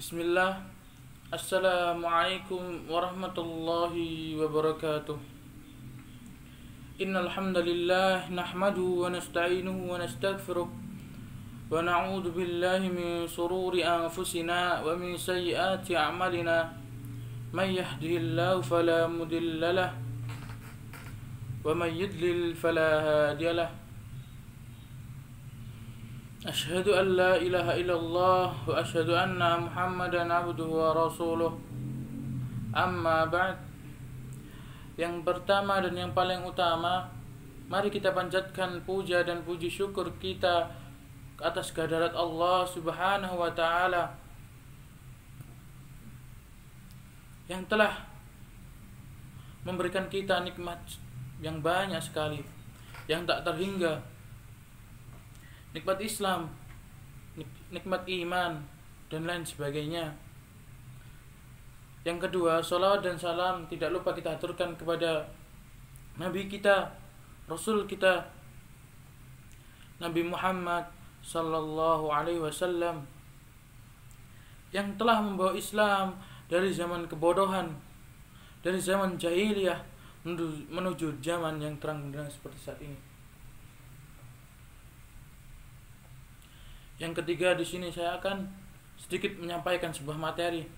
Bismillah. Assalamualaikum warahmatullahi wabarakatuh. Innal hamdalillah nahmaduhu wa nasta'inuhu wa nastaghfiruh wa na'udzu billahi min shururi anfusina wa min sayyiati a'malina. May yahdihillahu fala mudilla lahu wa may yudlil fala hadiya lahu. Asyhadu an la ilaha illallah wa asyhadu anna Muhammadan abduhu wa rasuluh. Amma ba'd. Yang pertama dan yang paling utama, mari kita panjatkan puja dan puji syukur kita atas kehadirat Allah Subhanahu wa taala yang telah memberikan kita nikmat yang banyak sekali, yang tak terhingga. Nikmat Islam, nikmat iman, dan lain sebagainya. Yang kedua, sholawat dan salam tidak lupa kita aturkan kepada Nabi kita, Rasul kita, Nabi Muhammad sallallahu alaihi wasallam, yang telah membawa Islam dari zaman kebodohan, dari zaman jahiliyah menuju zaman yang terang benderang seperti saat ini. Yang ketiga, di sini saya akan sedikit menyampaikan sebuah materi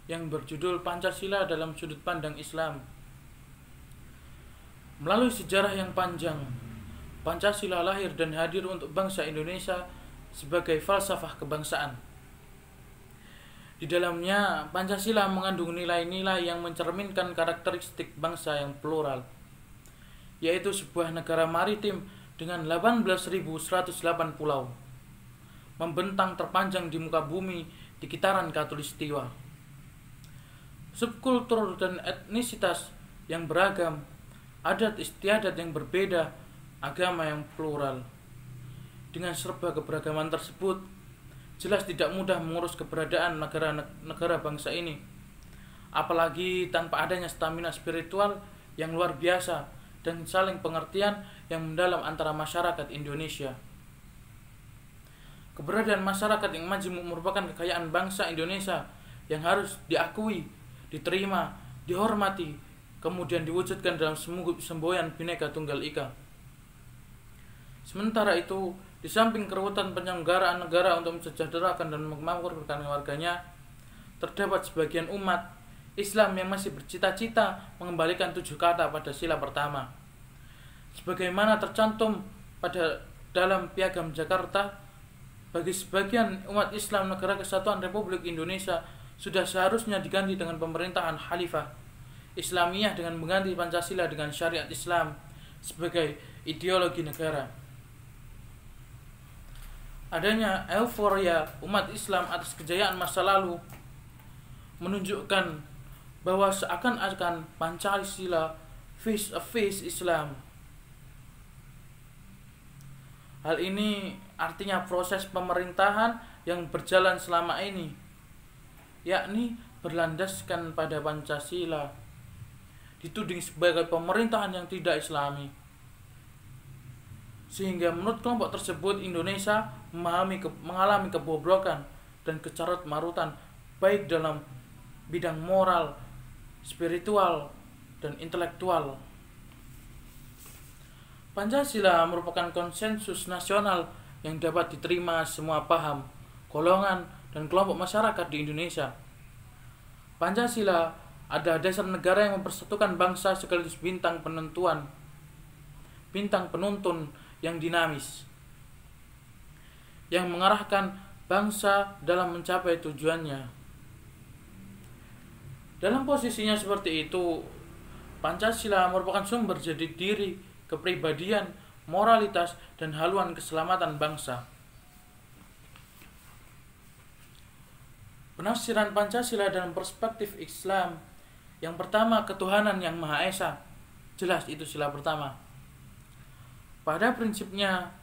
yang berjudul Pancasila dalam Sudut Pandang Islam. Melalui sejarah yang panjang, Pancasila lahir dan hadir untuk bangsa Indonesia sebagai falsafah kebangsaan. Di dalamnya, Pancasila mengandung nilai-nilai yang mencerminkan karakteristik bangsa yang plural, yaitu sebuah negara maritim dengan 18.108 pulau, membentang terpanjang di muka bumi di kitaran khatulistiwa. Subkultur dan etnisitas yang beragam, adat istiadat yang berbeda, agama yang plural. Dengan serba keberagaman tersebut, jelas tidak mudah mengurus keberadaan negara bangsa ini, apalagi tanpa adanya stamina spiritual yang luar biasa dan saling pengertian yang mendalam antara masyarakat Indonesia. Keberadaan masyarakat yang majemuk merupakan kekayaan bangsa Indonesia yang harus diakui, diterima, dihormati, kemudian diwujudkan dalam semboyan Bhinneka Tunggal Ika. Sementara itu, di samping keruwetan penyelenggaraan negara untuk mensejahterakan dan memakmurkan warganya, terdapat sebagian umat Islam yang masih bercita-cita mengembalikan 7 kata pada sila pertama, sebagaimana tercantum pada dalam Piagam Jakarta. Bagi sebagian umat Islam, Negara Kesatuan Republik Indonesia sudah seharusnya diganti dengan pemerintahan Khalifah Islamiyah dengan mengganti Pancasila dengan syariat Islam sebagai ideologi negara. Adanya euforia umat Islam atas kejayaan masa lalu menunjukkan bahwa seakan-akan Pancasila face a face Islam. Hal ini artinya proses pemerintahan yang berjalan selama ini, yakni berlandaskan pada Pancasila, dituding sebagai pemerintahan yang tidak Islami. Sehingga menurut kelompok tersebut, Indonesia mengalami kebobrokan dan kecarut-marutan baik dalam bidang moral, spiritual, dan intelektual. Pancasila merupakan konsensus nasional yang dapat diterima semua paham, golongan, dan kelompok masyarakat di Indonesia. Pancasila adalah dasar negara yang mempersatukan bangsa sekaligus bintang penuntun yang dinamis, yang mengarahkan bangsa dalam mencapai tujuannya. Dalam posisinya seperti itu, Pancasila merupakan sumber jati diri, kepribadian, moralitas, dan haluan keselamatan bangsa. Penafsiran Pancasila dalam perspektif Islam, yang pertama, ketuhanan yang Maha Esa. Jelas itu sila pertama. Pada prinsipnya,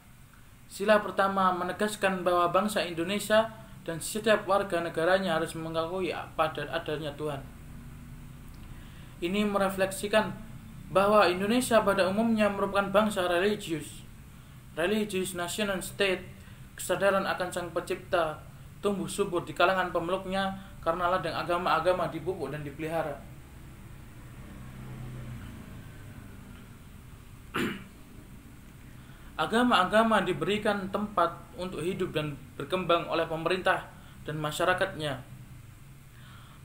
sila pertama menegaskan bahwa bangsa Indonesia dan setiap warga negaranya harus mengakui pada adanya Tuhan. Ini merefleksikan bahwa Indonesia pada umumnya merupakan bangsa religius national state, kesadaran akan Sang Pencipta, tumbuh subur di kalangan pemeluknya karena ladang agama-agama dipupuk dan dipelihara. Agama-agama diberikan tempat untuk hidup dan berkembang oleh pemerintah dan masyarakatnya.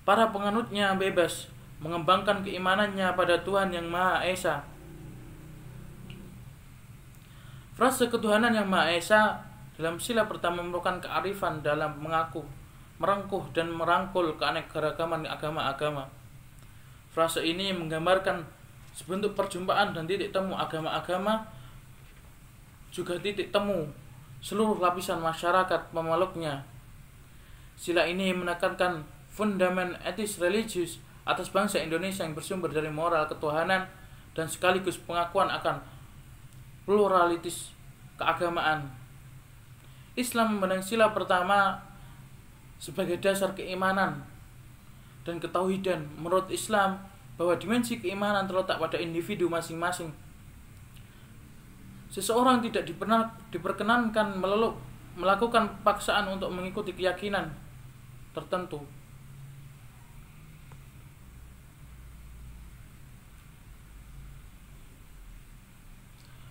Para penganutnya bebas mengembangkan keimanannya pada Tuhan Yang Maha Esa. Frase ketuhanan Yang Maha Esa dalam sila pertama merupakan kearifan dalam mengaku, merengkuh dan merangkul keanekaragaman agama-agama. Frase ini menggambarkan sebentuk perjumpaan dan titik temu agama-agama, juga titik temu seluruh lapisan masyarakat pemeluknya. Sila ini menekankan fundamen etis religius atas bangsa Indonesia yang bersumber dari moral ketuhanan dan sekaligus pengakuan akan pluralitas keagamaan. Islam memandang sila pertama sebagai dasar keimanan dan ketauhidan. Menurut Islam, bahwa dimensi keimanan terletak pada individu masing-masing. Seseorang tidak diperkenankan melakukan paksaan untuk mengikuti keyakinan tertentu.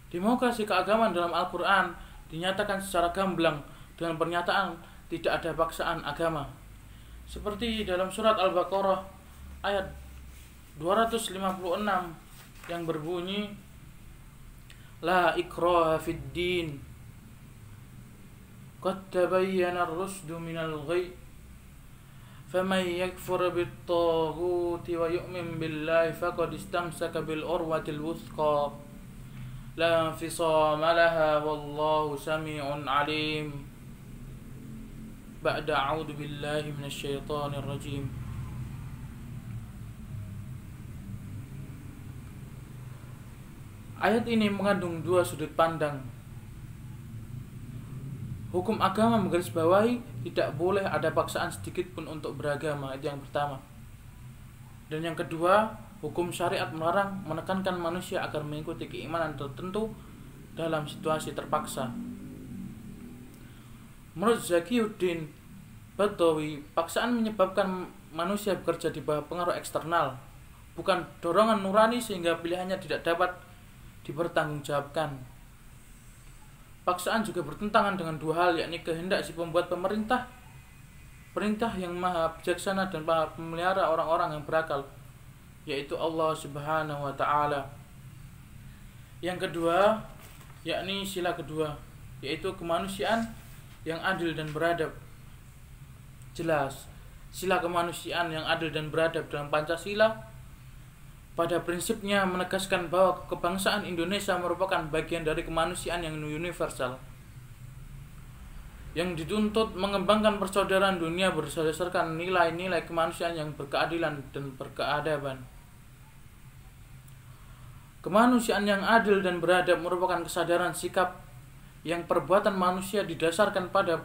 Demokrasi keagamaan dalam Al-Quran dinyatakan secara gamblang dengan pernyataan tidak ada paksaan agama. Seperti dalam surat Al-Baqarah ayat 256 yang berbunyi, La ikraha fid din, qad tabayyana ar-rusdu minal ghayy, faman yakfur bit-taghuti wa yu'min billahi faqad istamsaka bil urwatil wuthqa la infisama laha wallahu sami'un alim. Ba'da a'udzu billahi minasy syaithanir rajim. Ayat ini mengandung dua sudut pandang. Hukum agama menggarisbawahi tidak boleh ada paksaan sedikit pun untuk beragama, itu yang pertama. Dan yang kedua, hukum syariat melarang menekankan manusia agar mengikuti keimanan tertentu dalam situasi terpaksa. Menurut Zakiyuddin Batawi, paksaan menyebabkan manusia bekerja di bawah pengaruh eksternal, bukan dorongan nurani sehingga pilihannya tidak dapat dipertanggungjawabkan. Paksaan juga bertentangan dengan dua hal, yakni kehendak si pembuat perintah yang maha bijaksana dan maha pemelihara orang-orang yang berakal, yaitu Allah Subhanahu wa ta'ala. Yang kedua, yakni sila kedua, yaitu kemanusiaan yang adil dan beradab. Jelas, sila kemanusiaan yang adil dan beradab dalam Pancasila pada prinsipnya menegaskan bahwa kebangsaan Indonesia merupakan bagian dari kemanusiaan yang universal, yang dituntut mengembangkan persaudaraan dunia berdasarkan nilai-nilai kemanusiaan yang berkeadilan dan berkeadaban. Kemanusiaan yang adil dan beradab merupakan kesadaran sikap yang perbuatan manusia didasarkan pada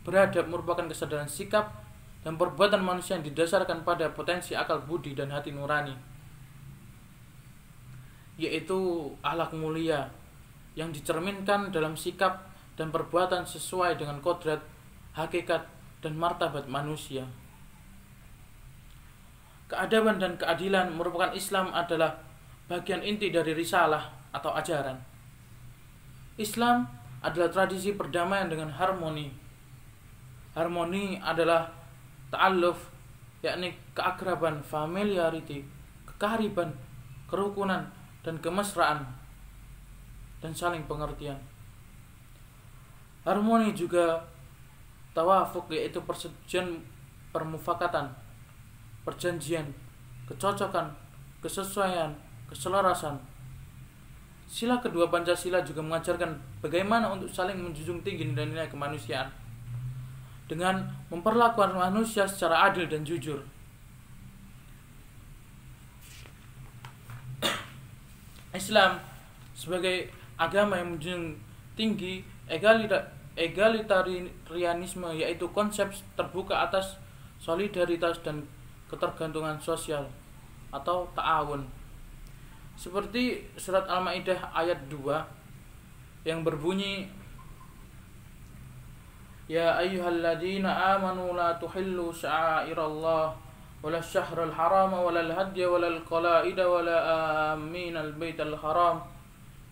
beradab merupakan kesadaran sikap dan perbuatan manusia yang didasarkan pada potensi akal budi dan hati nurani, yaitu akhlak mulia yang dicerminkan dalam sikap dan perbuatan sesuai dengan kodrat, hakikat, dan martabat manusia. Keadaban dan keadilan merupakan Islam adalah bagian inti dari risalah atau ajaran. Islam adalah tradisi perdamaian dengan harmoni. Harmoni adalah ta'alluf, yakni keakraban, familiarity, kekariban, kerukunan, dan kemesraan, dan saling pengertian. Harmoni juga tawafuk, yaitu persetujuan, permufakatan, perjanjian, kecocokan, kesesuaian, keselarasan. Sila kedua Pancasila juga mengajarkan bagaimana untuk saling menjunjung tinggi nilai-nilai kemanusiaan dengan memperlakukan manusia secara adil dan jujur. Islam sebagai agama yang menjunjung tinggi egalitarianisme, yaitu konsep terbuka atas solidaritas dan ketergantungan sosial atau ta'awun. Seperti surat Al-Maidah ayat 2 yang berbunyi, يا أيها الذين آمنوا لا تحلوا شعائر الله ولا الشهر الحرام ولا الهدي ولا القلائد ولا آمين البيت الحرام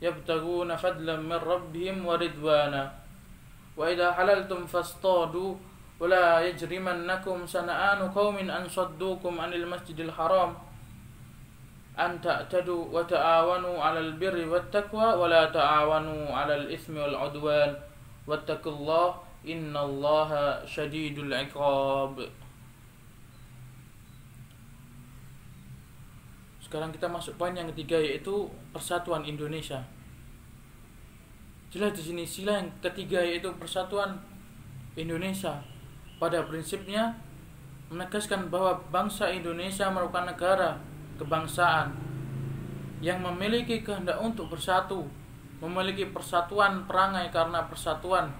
يبتغون فضلا من ربهم ورضوانا وإذا حللتم فاصطادوا ولا يجرمنكم شنآن قوم أن صدوكم عن المسجد الحرام أن تعتدوا وتعاونوا على البر والتقوى ولا تعاونوا على الإثم والعدوان واتقوا الله إن الله شديد العقاب. Sekarang kita masuk poin yang ketiga, yaitu persatuan Indonesia. Jelas di sini sila yang ketiga, yaitu persatuan Indonesia. Pada prinsipnya menegaskan bahwa bangsa Indonesia merupakan negara kebangsaan yang memiliki kehendak untuk bersatu, memiliki persatuan perangai karena persatuan.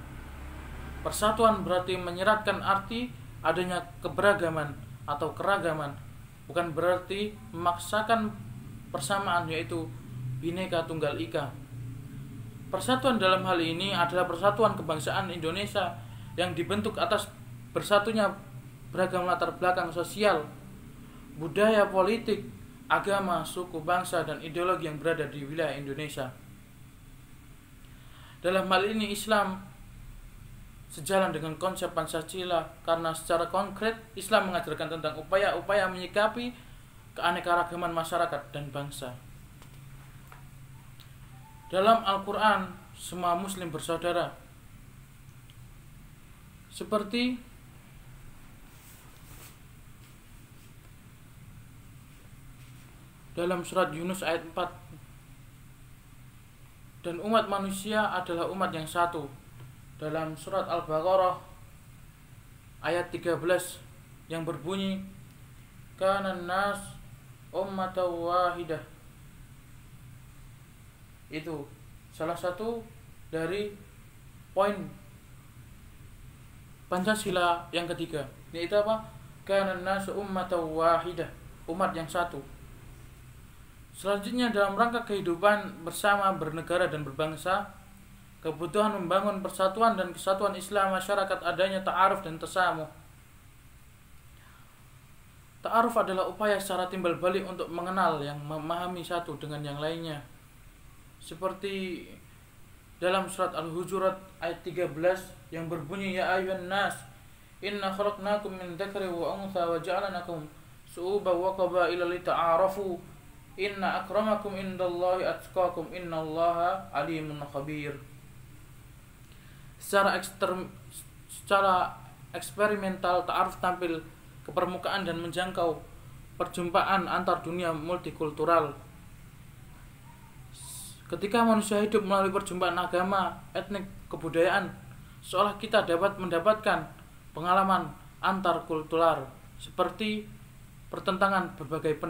Persatuan berarti menyeratkan arti adanya keberagaman atau keragaman, bukan berarti memaksakan persamaan, yaitu Bhinneka Tunggal Ika. Persatuan dalam hal ini adalah persatuan kebangsaan Indonesia yang dibentuk atas bersatunya beragam latar belakang sosial, budaya, politik, agama, suku, bangsa, dan ideologi yang berada di wilayah Indonesia. Dalam hal ini Islam sejalan dengan konsep Pancasila karena secara konkret Islam mengajarkan tentang upaya-upaya menyikapi keanekaragaman masyarakat dan bangsa. Dalam Al-Quran, semua muslim bersaudara. Seperti dalam surat Yunus ayat 4, dan umat manusia adalah umat yang satu. Dalam surat Al-Baqarah ayat 13 yang berbunyi, kanan nas ummatan wahidah. Itu salah satu dari poin Pancasila yang ketiga, yaitu apa? Kanan nas ummatan wahidah, umat yang satu. Selanjutnya dalam rangka kehidupan bersama, bernegara dan berbangsa, kebutuhan membangun persatuan dan kesatuan Islam masyarakat adanya ta'aruf dan tasamuh. Ta'aruf adalah upaya secara timbal balik untuk mengenal yang memahami satu dengan yang lainnya. Seperti dalam surat Al-Hujurat ayat 13 yang berbunyi, ya ayyuhan nas inna khalaqnakum min dzakari wa untha wa ja'alnakum su'uban wa qabaila lita'arafu inna akramakum indallahi atqakum innallaha alimun khabir. Secara eksperimental, ta'aruf tampil ke permukaan dan menjangkau perjumpaan antar dunia multikultural. Ketika manusia hidup melalui perjumpaan agama, etnik, kebudayaan, seolah kita dapat mendapatkan pengalaman antar kultural, seperti pertentangan berbagai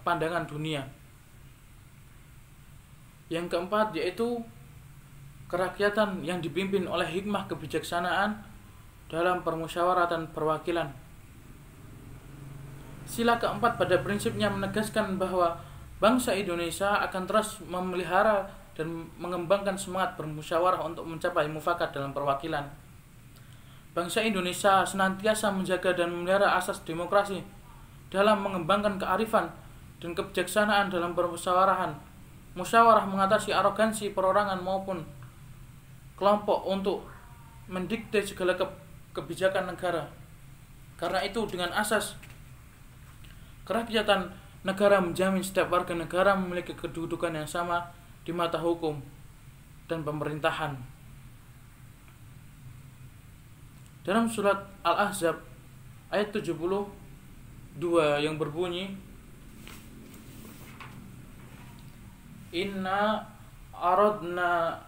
pandangan dunia. Yang keempat yaitu kerakyatan yang dipimpin oleh hikmah kebijaksanaan dalam permusyawaratan perwakilan. Sila keempat pada prinsipnya menegaskan bahwa bangsa Indonesia akan terus memelihara dan mengembangkan semangat bermusyawarah untuk mencapai mufakat dalam perwakilan. Bangsa Indonesia senantiasa menjaga dan memelihara asas demokrasi dalam mengembangkan kearifan dan kebijaksanaan dalam permusyawarahan. Musyawarah mengatasi arogansi perorangan maupun kelompok untuk mendikte segala kebijakan negara. Karena itu dengan asas kerakyatan, negara menjamin setiap warga negara memiliki kedudukan yang sama di mata hukum dan pemerintahan. Dalam surat Al-Ahzab ayat 72 yang berbunyi, Inna aradna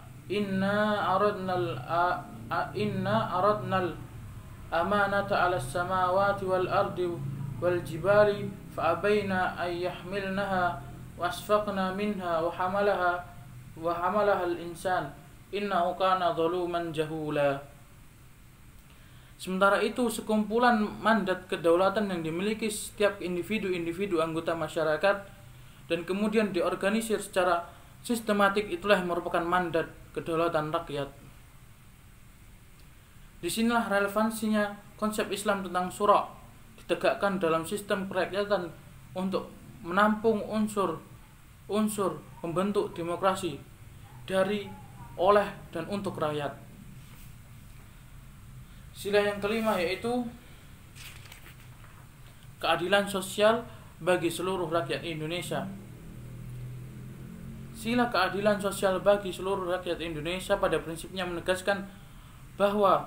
al-amanata 'ala as-samawati wal ardi wal jibali fa abaina ay yahmilnaha wa asfaqna minha wa hamalaha al-insan innahu kana zaluman jahula. Sementara itu, sekumpulan mandat kedaulatan yang dimiliki setiap individu anggota masyarakat dan kemudian diorganisir secara sistematik, itulah yang merupakan mandat kedaulatan rakyat. Disinilah relevansinya konsep Islam tentang syura ditegakkan dalam sistem kerakyatan untuk menampung unsur pembentuk demokrasi dari, oleh, dan untuk rakyat. Sila yang kelima yaitu keadilan sosial bagi seluruh rakyat Indonesia. Sila keadilan sosial bagi seluruh rakyat Indonesia pada prinsipnya menegaskan bahwa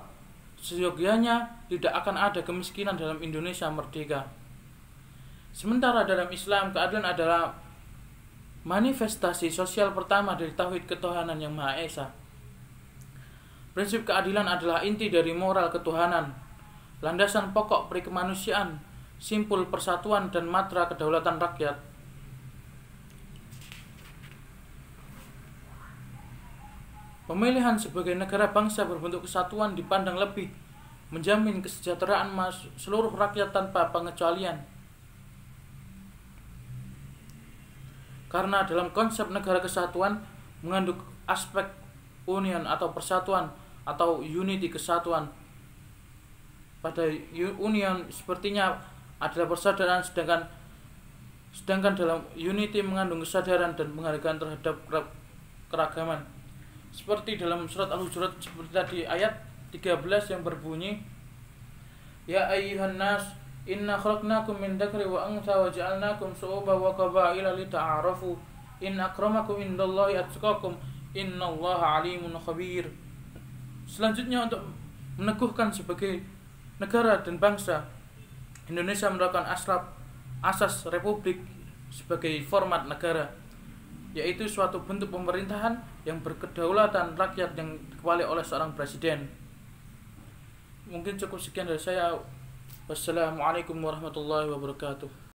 seyogianya tidak akan ada kemiskinan dalam Indonesia merdeka. Sementara dalam Islam, keadilan adalah manifestasi sosial pertama dari tauhid ketuhanan yang Maha Esa. Prinsip keadilan adalah inti dari moral ketuhanan, landasan pokok perikemanusiaan, simpul persatuan dan matra kedaulatan rakyat. Pemilihan sebagai negara bangsa berbentuk kesatuan dipandang lebih menjamin kesejahteraan seluruh rakyat tanpa pengecualian. Karena dalam konsep negara kesatuan mengandung aspek union atau persatuan atau unity kesatuan. Pada union sepertinya adalah persaudaraan, sedangkan dalam unity mengandung kesadaran dan penghargaan terhadap keragaman. Seperti dalam surat Al-Hujurat seperti tadi ayat 13 yang berbunyi, Ya ayyuhan nas inna khalaqnakum min dzakari wa untha wa ja'alnakum syu'uban wa qabaila lita'arafu inna akramakum indallahi atqakum innallaha alimun khabir. Selanjutnya, untuk meneguhkan sebagai negara dan bangsa, Indonesia merupakan asas republik sebagai format negara, yaitu suatu bentuk pemerintahan yang berkedaulatan rakyat yang dikepalai oleh seorang presiden. Mungkin cukup sekian dari saya. Wassalamualaikum warahmatullahi wabarakatuh.